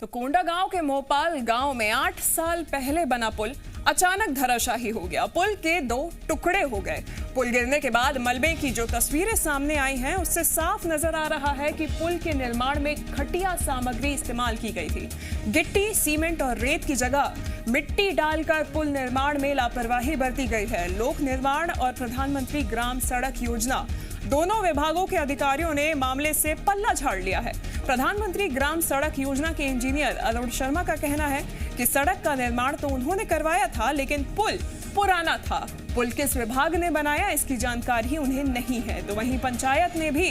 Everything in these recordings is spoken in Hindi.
तो कोंडागांव के मोपाल गांव में 8 साल पहले बना पुल अचानक धराशायी हो गया। पुल के 2 टुकड़े हो गए। पुल गिरने के बाद मलबे की जो तस्वीरें सामने आई हैं उससे साफ नजर आ रहा है कि पुल के निर्माण में घटिया सामग्री इस्तेमाल की गई थी। गिट्टी, सीमेंट और रेत की जगह मिट्टी डालकर पुल निर्माण में लापरवाही बरती गई है। लोक निर्माण और प्रधानमंत्री ग्राम सड़क योजना दोनों विभागों के अधिकारियों ने मामले से पल्ला झाड़ लिया है। प्रधानमंत्री ग्राम सड़क योजना के इंजीनियर अरुण शर्मा का कहना है कि सड़क का निर्माण तो उन्होंने करवाया था, लेकिन पुल पुराना था। पुल किस विभाग ने बनाया इसकी जानकारी उन्हें नहीं है। तो वहीं पंचायत ने भी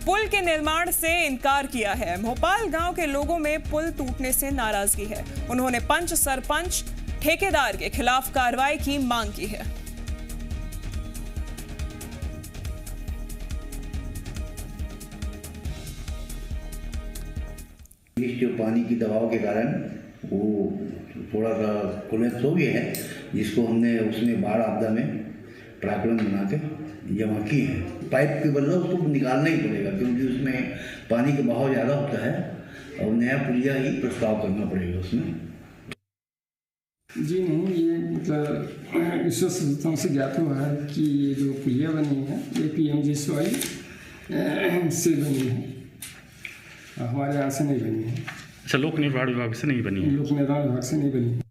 पुल के निर्माण से इनकार किया है। मोपाल गांव के लोगों में पुल टूटने से नाराजगी है। उन्होंने पंच, सरपंच, ठेकेदार के खिलाफ कार्रवाई की मांग की है। जो पानी की दबाव के कारण वो थोड़ा सा कोलैप्स हो गया है, जिसको हमने उसमें बाढ़ आपदा में प्राकलन बना के जमा की है। पाइप के बदले उसको निकालना ही पड़ेगा, क्योंकि उसमें पानी का बहाव ज़्यादा होता है और नया पुलिया ही प्रस्ताव करना पड़ेगा उसमें। जी नहीं, ये मतलब विश्व संस्थाओं से ज्ञात हुआ है कि ये जो पुलिया बनी है ये PMGSY से बनी है, हमारे यहाँ से नहीं बनी है। अच्छा, लोक निर्माण विभाग से नहीं बनी है? लोक निर्माण विभाग से नहीं बनी है।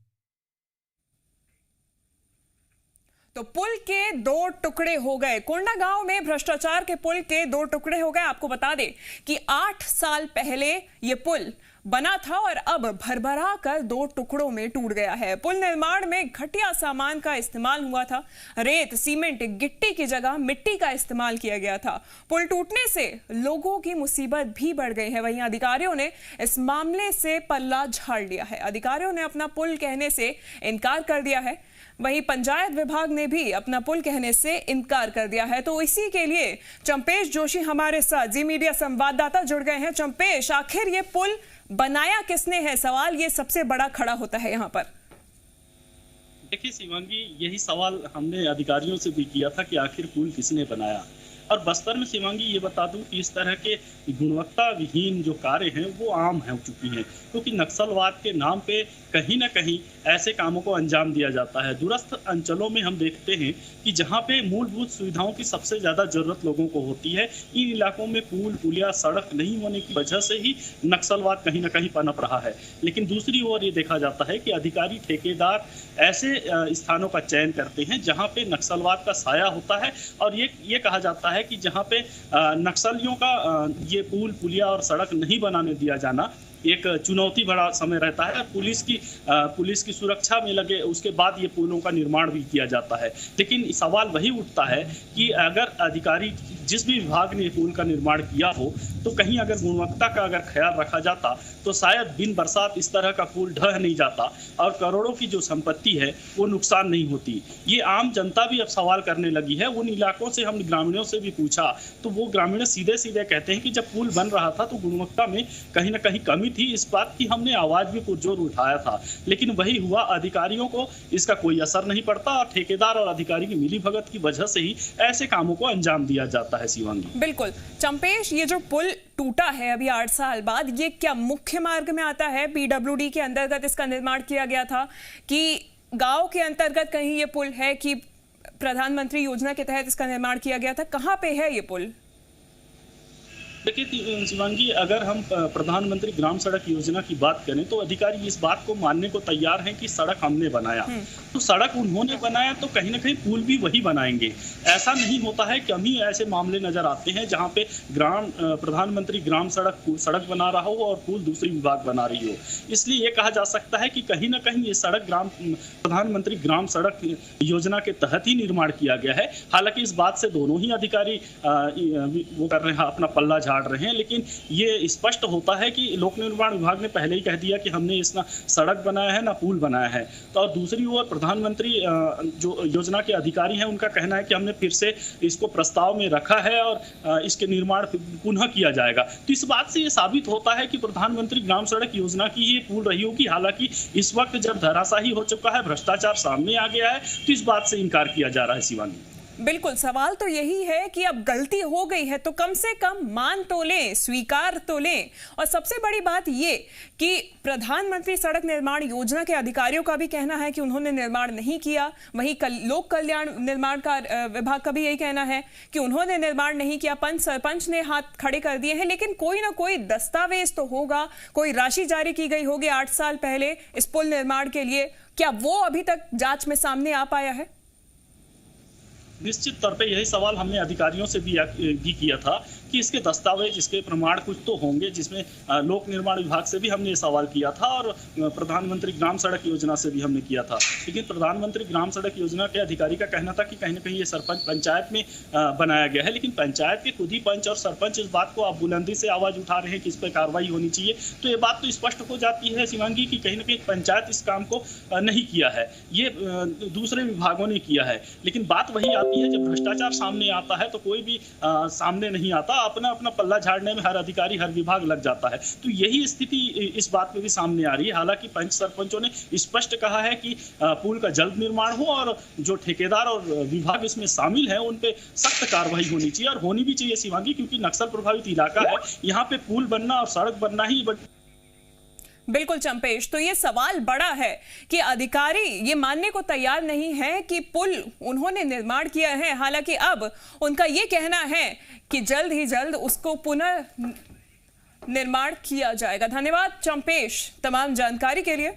तो पुल के 2 टुकड़े हो गए। कोंडागांव में भ्रष्टाचार के पुल के 2 टुकड़े हो गए। आपको बता दें कि 8 साल पहले ये पुल बना था और अब भरभरा कर 2 टुकड़ों में टूट गया है। पुल निर्माण में घटिया सामान का इस्तेमाल हुआ था। रेत, सीमेंट, गिट्टी की जगह मिट्टी का इस्तेमाल किया गया था। पुल टूटने से लोगों की मुसीबत भी बढ़ गई है। वहीं अधिकारियों ने इस मामले से पल्ला झाड़ लिया है। अधिकारियों ने अपना पुल कहने से इनकार कर दिया है। वहीं पंचायत विभाग ने भी अपना पुल कहने से इनकार कर दिया है। तो इसी के लिए चंपेश जोशी हमारे साथ जी मीडिया संवाददाता जुड़ गए हैं। चंपेश, आखिर ये पुल बनाया किसने है? सवाल ये सबसे बड़ा खड़ा होता है यहाँ पर। देखिए शिवांगी, यही सवाल हमने अधिकारियों से भी किया था कि आखिर पुल किसने बनाया। और बस्तर में शिवांगी ये बता दूं कि इस तरह के गुणवत्ता विहीन जो कार्य हैं वो आम हो चुकी हैं, क्योंकि नक्सलवाद के नाम पे कहीं ना कहीं ऐसे कामों को अंजाम दिया जाता है। दूरस्थ अंचलों में हम देखते हैं कि जहाँ पे मूलभूत सुविधाओं की सबसे ज़्यादा जरूरत लोगों को होती है, इन इलाकों में पुल, पुलिया, सड़क नहीं होने की वजह से ही नक्सलवाद कहीं ना कहीं पनप रहा है। लेकिन दूसरी ओर ये देखा जाता है कि अधिकारी, ठेकेदार ऐसे स्थानों का चयन करते हैं जहाँ पे नक्सलवाद का साया होता है। और ये कहा जाता है कि जहाँ पे नक्सलियों का ये पुल, पुलिया और सड़क नहीं बनाने दिया जाना एक चुनौती भरा समय रहता है। पुलिस की सुरक्षा में लगे उसके बाद ये पुलों का निर्माण भी किया जाता है। लेकिन सवाल वही उठता है कि अगर अधिकारी, जिस भी विभाग ने पुल का निर्माण किया हो, तो कहीं अगर गुणवत्ता का अगर ख्याल रखा जाता तो शायद बिन बरसात इस तरह का पुल ढह नहीं जाता और करोड़ों की जो संपत्ति है वो नुकसान नहीं होती। ये आम जनता भी अब सवाल करने लगी है। उन इलाकों से हम ग्रामीणों से भी पूछा तो वो ग्रामीण सीधे सीधे कहते हैं कि जब पुल बन रहा था तो गुणवत्ता में कहीं ना कहीं कमी थी। इस बात की हमने आवाज भी पुरजोर उठाया था, लेकिन वही हुआ, अधिकारियों को इसका कोई असर नहीं पड़ता और ठेकेदार और अधिकारी की मिलीभगत की वजह से ही ऐसे कामों को अंजाम दिया जाता है। शिवांगी, बिल्कुल। चंपेश, ये जो पुल टूटा है अभी 8 साल बाद, ये क्या मुख्य मार्ग में आता है? PWD के अंतर्गत इसका निर्माण किया गया था कि गांव के अंतर्गत कहीं ये पुल है कि प्रधानमंत्री योजना के तहत इसका निर्माण किया गया था? कहां पे है ये पुल? देखिए शिवांगी, अगर हम प्रधानमंत्री ग्राम सड़क योजना की बात करें तो अधिकारी इस बात को मानने को तैयार हैं कि सड़क हमने बनाया। तो सड़क उन्होंने बनाया तो कहीं ना कहीं पुल भी वही बनाएंगे। ऐसा नहीं होता है। कम ही ऐसे मामले नजर आते हैं जहां पे प्रधानमंत्री ग्राम सड़क बना रहा हो और पुल दूसरी विभाग बना रही हो। इसलिए ये कहा जा सकता है कि कहीं ना कहीं ये सड़क प्रधानमंत्री ग्राम सड़क योजना के तहत ही निर्माण किया गया है। हालांकि इस बात से दोनों ही अधिकारी वो कर रहे हैं, अपना पल्ला झाड़ रहे हैं, लेकिन ये स्पष्ट होता है कि लोक निर्माण विभाग ने पहले ही कह दिया कि हमने इस ना सड़क बनाया है ना पुल बनाया है। तो और दूसरी ओर प्रधानमंत्री जो योजना के अधिकारी हैं उनका कहना है कि हमने फिर से इसको प्रस्ताव में रखा है और इसके निर्माण पुनः किया जाएगा। तो इस बात से ये साबित होता है कि प्रधानमंत्री ग्राम सड़क योजना की ये पुल रही होगी। हालांकि इस वक्त जब धराशायी हो चुका है, भ्रष्टाचार सामने आ गया है, तो इस बात से इनकार किया जा रहा है। शिवानी, बिल्कुल, सवाल तो यही है कि अब गलती हो गई है तो कम से कम मान तो लें, स्वीकार तो लें। और सबसे बड़ी बात ये कि प्रधानमंत्री सड़क निर्माण योजना के अधिकारियों का भी कहना है कि उन्होंने निर्माण नहीं किया। वहीं लोक कल्याण निर्माण का विभाग का भी यही कहना है कि उन्होंने निर्माण नहीं किया। पंच सरपंच ने हाथ खड़े कर दिए हैं, लेकिन कोई ना कोई दस्तावेज तो होगा, कोई राशि जारी की गई होगी 8 साल पहले इस पुल निर्माण के लिए। क्या वो अभी तक जांच में सामने आ पाया है? निश्चित तौर पे यही सवाल हमने अधिकारियों से भी किया था कि इसके दस्तावेज, इसके प्रमाण कुछ तो होंगे, जिसमें लोक निर्माण विभाग से भी हमने ये सवाल किया था और प्रधानमंत्री ग्राम सड़क योजना से भी हमने किया था। लेकिन प्रधानमंत्री ग्राम सड़क योजना के अधिकारी का कहना था कि कहीं ना कहीं ये सरपंच पंचायत में बनाया गया है, लेकिन पंचायत के खुद ही पंच और सरपंच इस बात को आप बुलंदी से आवाज़ उठा रहे हैं कि इस पर कार्रवाई होनी चाहिए। तो ये बात तो स्पष्ट हो जाती है शिवांगी कि कहीं ना कहीं पंचायत इस काम को नहीं किया है, ये दूसरे विभागों ने किया है। लेकिन बात वही आती है, जब भ्रष्टाचार सामने आता है तो कोई भी सामने नहीं आता, अपना अपना पल्ला झाड़ने में हर अधिकारी, हर विभाग लग जाता है। तो यही स्थिति इस बात में भी सामने आ रही है। हालांकि पंच सरपंचों ने स्पष्ट कहा है कि पुल का जल्द निर्माण हो और जो ठेकेदार और विभाग इसमें शामिल हैं उन पे सख्त कार्रवाई होनी चाहिए, और होनी भी चाहिए शिवांगी, क्योंकि नक्सल प्रभावित इलाका है, यहाँ पे पुल बनना और सड़क बनना ही बिल्कुल चंपेश, तो ये सवाल बड़ा है कि अधिकारी ये मानने को तैयार नहीं है कि पुल उन्होंने निर्माण किया है। हालांकि अब उनका ये कहना है कि जल्द ही जल्द उसको पुनः निर्माण किया जाएगा। धन्यवाद चंपेश तमाम जानकारी के लिए।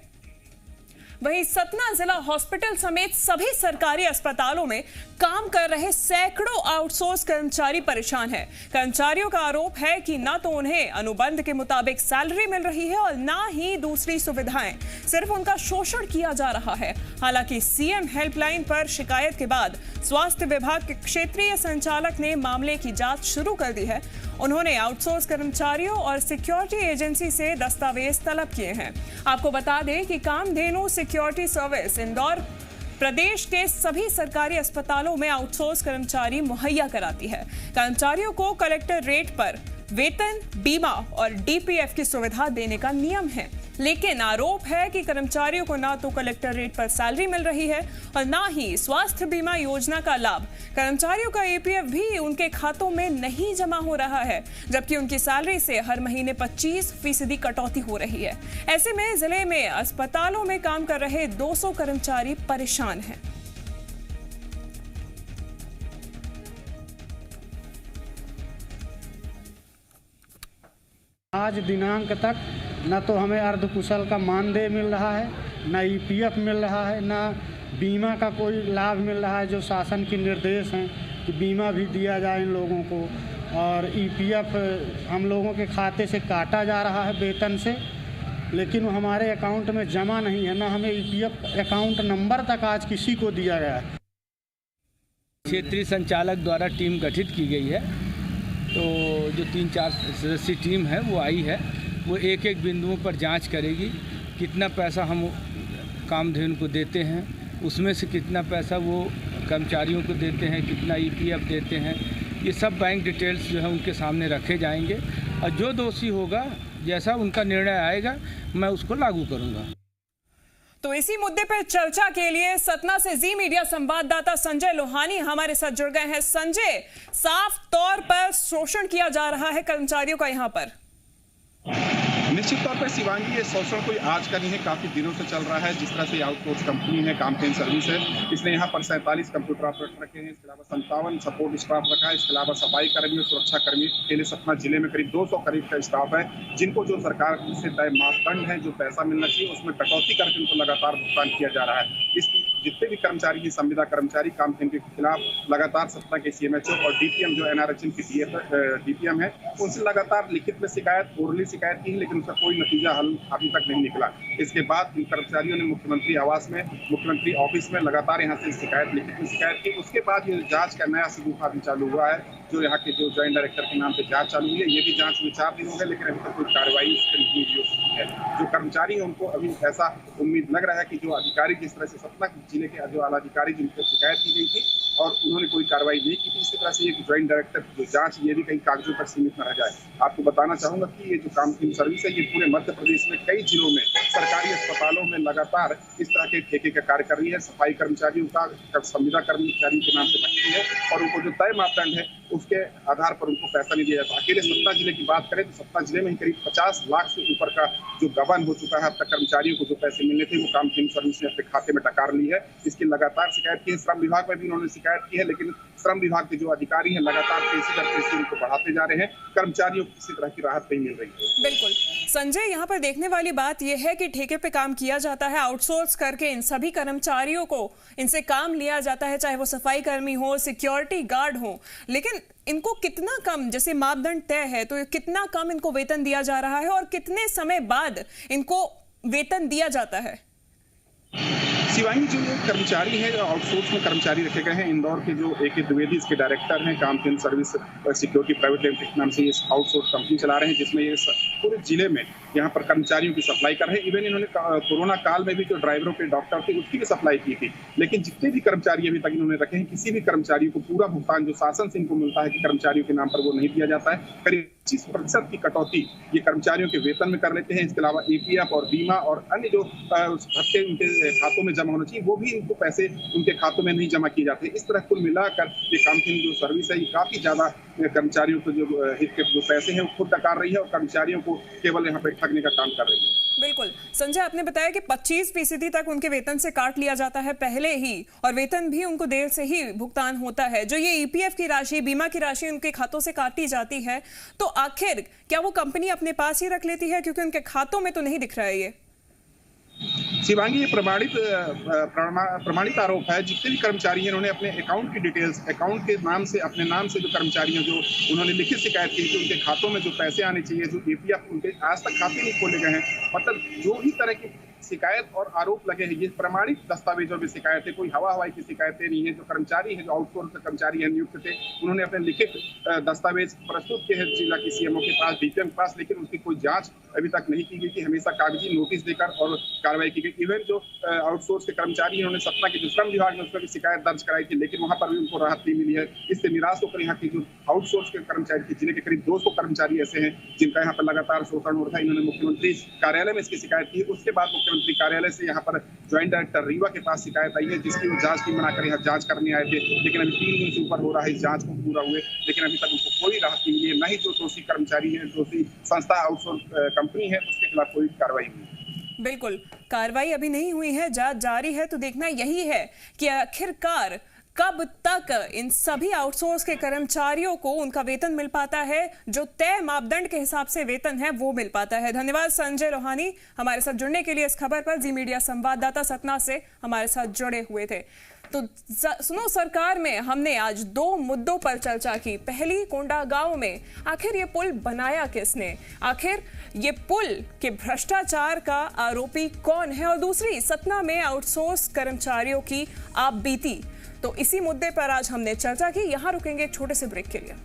वहीं सतना जिला हॉस्पिटल समेत सभी सरकारी अस्पतालों में काम कर रहे सैकड़ों आउटसोर्स कर्मचारी परेशान हैं। कर्मचारियों का आरोप है कि न तो उन्हें अनुबंध के मुताबिक सैलरी मिल रही है और न ही दूसरी सुविधाएं, सिर्फ उनका शोषण किया जा रहा है। हालांकि सीएम हेल्पलाइन पर शिकायत के बाद स्वास्थ्य विभाग के क्षेत्रीय संचालक ने मामले की जांच शुरू कर दी है। उन्होंने आउटसोर्स कर्मचारियों और सिक्योरिटी एजेंसी से दस्तावेज तलब किए हैं। आपको बता दें कि कामधेनु सिक्योरिटी सर्विस इंदौर प्रदेश के सभी सरकारी अस्पतालों में आउटसोर्स कर्मचारी मुहैया कराती है। कर्मचारियों को कलेक्टर रेट पर वेतन, बीमा और डीपीएफ की सुविधा देने का नियम है, लेकिन आरोप है कि कर्मचारियों को ना तो कलेक्टर रेट पर सैलरी मिल रही है और ना ही स्वास्थ्य बीमा योजना का लाभ। कर्मचारियों का ईपीएफ भी उनके खातों में नहीं जमा हो रहा है, जबकि उनकी सैलरी से हर महीने 25% कटौती हो रही है। ऐसे में जिले में अस्पतालों में काम कर रहे 200 कर्मचारी परेशान हैं। आज दिनांक तक न तो हमें अर्धकुशल का मानदेय मिल रहा है, न ईपीएफ मिल रहा है, न बीमा का कोई लाभ मिल रहा है, जो शासन के निर्देश हैं कि बीमा भी दिया जाए इन लोगों को, और ईपीएफ हम लोगों के खाते से काटा जा रहा है वेतन से, लेकिन वो हमारे अकाउंट में जमा नहीं है। न हमें ईपीएफ अकाउंट नंबर तक आज किसी को दिया गया है। क्षेत्रीय संचालक द्वारा टीम गठित की गई है, तो जो 3-4 सदस्यीय टीम है वो आई है, वो एक एक बिंदुओं पर जांच करेगी। कितना पैसा हम कामधेनु को देते हैं, उसमें से कितना पैसा वो कर्मचारियों को देते हैं, कितना ईपीएफ देते हैं, ये सब बैंक डिटेल्स जो है उनके सामने रखे जाएंगे, और जो दोषी होगा, जैसा उनका निर्णय आएगा, मैं उसको लागू करूँगा। तो इसी मुद्दे पर चर्चा के लिए सतना से जी मीडिया संवाददाता संजय लोहानी हमारे साथ जुड़ गए हैं। संजय, साफ तौर पर शोषण किया जा रहा है कर्मचारियों का यहाँ पर। निश्चित तौर पर शिवांगी, ये शोषण कोई आज का नहीं है, काफी दिनों से चल रहा है। जिस तरह से आउटसोर्स कंपनी है, कामधेनु सर्विस है, इसने यहाँ पर 47 कंप्यूटर ऑपरेटर रखे हैं, इसके अलावा 57 सपोर्ट स्टाफ रखा है, इसके अलावा सफाई कर्मी और सुरक्षा कर्मी के लिए सतना जिले में करीब 200 करीब का स्टाफ है, जिनको जो सरकार से तय मापदंड है, जो पैसा मिलना चाहिए, उसमें कटौती करके उनको लगातार भुगतान किया जा रहा है। इसकी जितने भी कर्मचारी हैं, संविदा कर्मचारी कामधेनु के खिलाफ लगातार सतना के सीएमएचओ और डीपीएम जो एनआरएचएम की डीपीएम है, उनसे लगातार लिखित में शिकायत, ओरली शिकायत की, लेकिन उसका कोई नतीजा हल अभी तक नहीं निकला। इसके बाद इन कर्मचारियों ने मुख्यमंत्री आवास में, मुख्यमंत्री ऑफिस में लगातार यहाँ से शिकायत, लिखित में शिकायत की। उसके बाद ये जांच का नया सिलसिला अभी चालू हुआ है, जो यहाँ के जो ज्वाइंट डायरेक्टर के नाम पे जांच चालू हुई है। ये भी जांच में 4 दिन हो गए, लेकिन अभी तक कोई कार्रवाई नहीं हो सकती है। जो कर्मचारी है उनको अभी ऐसा उम्मीद लग रहा है कि जो अधिकारी, जिस तरह से सतना जिले के जो आला अधिकारी जिन पर शिकायत की गई थी और उन्होंने कोई कार्रवाई नहीं की थी। इसी तरह से एक ज्वाइंट डायरेक्टर की जो जांच ये भी कई कागजों तक सीमित न रह जाए। आपको बताना चाहूंगा कि ये जो कामधेनु सर्विस है ये पूरे मध्य प्रदेश में कई जिलों में सरकारी अस्पतालों में लगातार इस तरह के ठेके का कार्य कर रही है। सफाई कर्मचारियों का संविदा कर्मचारी के नाम से रखती है और उनको जो तय मापदंड है उसके आधार पर उनको पैसा नहीं दिया जाता। अकेले सतना जिले की बात करें तो सतना जिले में ही करीब 50 लाख से ऊपर का जो गबन हो चुका है। अब तक कर्मचारियों को जो पैसे मिलने थे वो कामधेनु सर्विस ने अपने खाते में डकार ली है। इसकी लगातार शिकायत की है। श्रम विभाग में भी उन्होंने शिकायत की है, लेकिन श्रम विभाग के जो अधिकारी हैं लगातार पेशी उनको बढ़ाते जा रहे हैं। कर्मचारियों को किसी तरह की राहत नहीं मिल रही है। बिल्कुल संजय, यहाँ पर देखने वाली बात यह है कि ठेके पे काम किया जाता है, आउटसोर्स करके इन सभी कर्मचारियों को इनसे काम लिया जाता है, चाहे वो सफाई कर्मी हो, सिक्योरिटी गार्ड हो, लेकिन इनको कितना कम, जैसे मापदंड तय है तो कितना कम इनको वेतन दिया जा रहा है और कितने समय बाद इनको वेतन दिया जाता है? शिवांगी, जो ये कर्मचारी हैं जो आउटसोर्स में कर्मचारी रखे गए हैं, इंदौर के जो AK द्विवेदी इसके डायरेक्टर हैं, Kamdhenu service security private limited नाम से ये आउटसोर्स कंपनी चला रहे हैं, जिसमें ये पूरे जिले में यहाँ पर कर्मचारियों की सप्लाई कर रहे हैं। इवन इन्होंने कोरोना काल में भी जो ड्राइवरों के डॉक्टर थे उसकी भी सप्लाई की थी। लेकिन जितने भी कर्मचारी अभी तक इन्होंने रखे हैं, किसी भी कर्मचारी को पूरा भुगतान जो शासन से इनको मिलता है कि कर्मचारियों के नाम पर वो नहीं दिया जाता है। करीब 25% की कटौती ये कर्मचारियों के वेतन में कर लेते हैं। इसके अलावा APF और बीमा और अन्य जो भत्ते उनके खातों में जमा होना चाहिए वो भी इनको पैसे उनके खातों में नहीं जमा किए जाते। इस तरह कुल मिलाकर ये कामधेनु जो सर्विस है ये काफी ज्यादा कर्मचारियों को जो हित के जो पैसे हैं वो खुद डकार रही है और कर्मचारियों को केवल यहाँ पे ठगने का काम कर रही है। बिल्कुल संजय, आपने बताया कि 25% तक उनके वेतन से काट लिया जाता है पहले ही, और वेतन भी उनको देर से ही भुगतान होता है। जो ये EPF की राशि, बीमा की राशि उनके खातों से काटी जाती है, तो आखिर क्या वो कंपनी अपने पास ही रख लेती है, क्योंकि उनके खातों में तो नहीं दिख रहा है ये? शिवांगी, ये प्रमाणित आरोप है। जितने भी कर्मचारी हैं इन्होंने अपने अकाउंट की डिटेल्स, अकाउंट के नाम से, अपने नाम से जो कर्मचारी हैं जो उन्होंने लिखित शिकायत की कि उनके खातों में जो पैसे आने चाहिए, जो APF उनके आज तक खाते नहीं खोले गए हैं, मतलब जो भी तरह की शिकायत और आरोप लगे हैं ये प्रमाणित दस्तावेजों में शिकायत है, कोई हवाई की शिकायतें नहीं है। जो कर्मचारी है, जो आउटसोर्स कर्मचारी है नियुक्त थे, उन्होंने अपने लिखित दस्तावेज प्रस्तुत किए हैं जिला की CMO के पास, DPM के पास, लेकिन उसकी कोई जांच अभी तक नहीं की गई थी। हमेशा कागजी नोटिस देकर और कार्रवाई की गई। इवन जो आउटसोर्स के कर्मचारी हैं उन्होंने सतना के जो श्रम विभाग में उसमें शिकायत दर्ज कराई थी, लेकिन वहां पर भी उनको राहत नहीं मिली है। इससे निराश होकर यहाँ की जो आउटसोर्स के कर्मचारी थे, जिले के करीब 200 कर्मचारी ऐसे हैं जिनका यहाँ पर लगातार शोषण हो रहा है, इन्होंने मुख्यमंत्री कार्यालय में इसकी शिकायत की। उसके बाद मुख्यमंत्री कार्यालय से यहाँ पर ज्वाइंट डायरेक्टर रीवा के पास शिकायत आई है, जिसकी वो जांच टीम बनाकर यहाँ जांच करने आए थे, लेकिन अभी 3 दिन से ऊपर हो रहा है इस जांच को पूरा हुए, लेकिन अभी तक उनको कोई राहत नहीं मिली है। न ही जो दोषी कर्मचारी है, दोषी संस्था आउटसोर्स कंपनी है, उसके खिलाफ कोई कार्रवाई हुई। बिल्कुल, कार्रवाई अभी नहीं हुई है, जांच जारी है। तो देखना यही है कि आखिरकार कब तक इन सभी आउटसोर्स के कर्मचारियों को उनका वेतन मिल पाता है, जो तय मापदंड के हिसाब से वेतन है वो मिल पाता है। धन्यवाद संजय रोहानी हमारे साथ जुड़ने के लिए इस खबर पर। जी मीडिया संवाददाता सतना से हमारे साथ जुड़े हुए थे। तो सुनो सरकार में हमने आज 2 मुद्दों पर चर्चा की। पहली, कोंडागांव में आखिर ये पुल बनाया किसने, आखिर ये पुल के भ्रष्टाचार का आरोपी कौन है, और दूसरी, सतना में आउटसोर्स कर्मचारियों की आपबीती। तो इसी मुद्दे पर आज हमने चर्चा की। यहां रुकेंगे एक छोटे से ब्रेक के लिए।